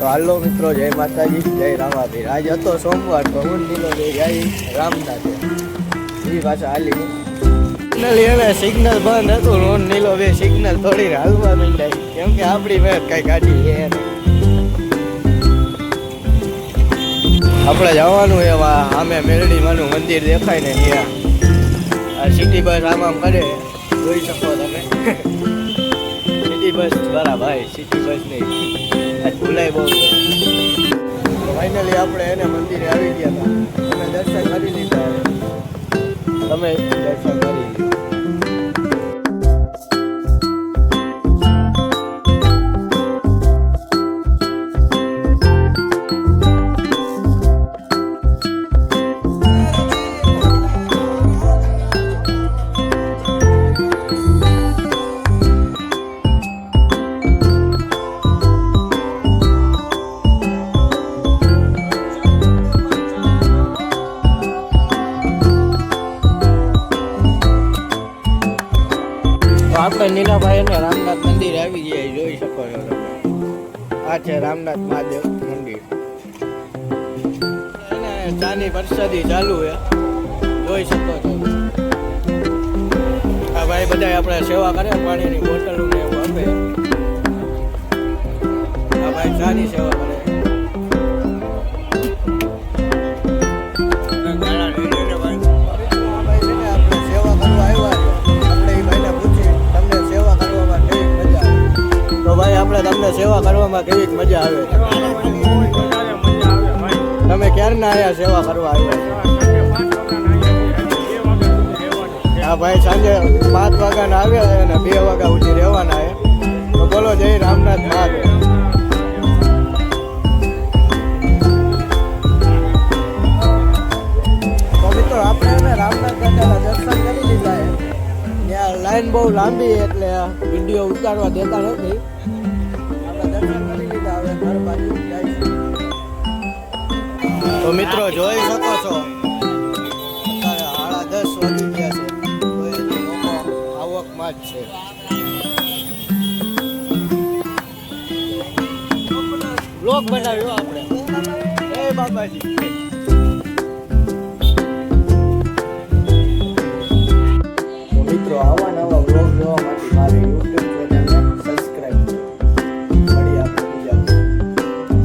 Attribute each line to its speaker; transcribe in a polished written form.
Speaker 1: તો હાલો મિત્રો, જય માતાજી, જય રામાપીર. આજ હતો સોમવાર તો હું નીલો જાય રામનાથ એ પાછા હાલી સિગ્નલ એને સિગ્નલ બંધ હતું. રોન નીલો બે સિગ્નલ થોડી હાલવા માંડાય કેમ કે આપણી મેં કઈ ગાડી છે આપણે જવાનું એવા સામે મેરડીમાંનું મંદિર દેખાય ને ત્યાં આ સિટી બસ આમ આમ કરે જોઈ શકો તમે. સિટી બસ દ્વારા ભાઈ, સિટી બસ નહીં, આજ ભૂલાય બહુ છે. ફાઇનલી આપણે એને મંદિરે આવી ગયા હતા. અમે દર્શન કરી લીધા, તમે દર્શન કરી લીધા. આપણે નીલાભાઈ અને રામનાથ મંદિર આવી ગયા, જોઈ શકો છો તમે. આ છે રામનાથ મહાદેવ મંદિર અને ચાની પ્રસાદી ચાલુ છે, જોઈ શકો છો. આ ભાઈ બધા આપણે સેવા કરે, પાણીની બોટલ ને એવું આપે. આ ભાઈ ચાની સેવા કરે. તમને સેવા કરવામાં કેવી મજા આવે? તમે ક્યારના આવ્યા સેવા કરવા આવ્યા? હા ભાઈ, સાંજે 5 વાગ્યાના આવ્યા અને 2 વાગ્યા સુધી રહેવાના છે. તો બોલો જય રામનાથ મહાદેવ. તો મિત્રો આપણે રામનાથ દાદાના દર્શન કરી લીધા છે. ત્યાં લાઈન બહુ લાંબી એટલે વિડીયો ઉતારવા દેતા નથી. તો મિત્રો જોઈ શકો છો અત્યારે 10:30 વાગી ગયા છે, તો એ લોકો આવકમાં જ છે. બ્લોગ બનાવ્યો આપણે. એ બાબાજી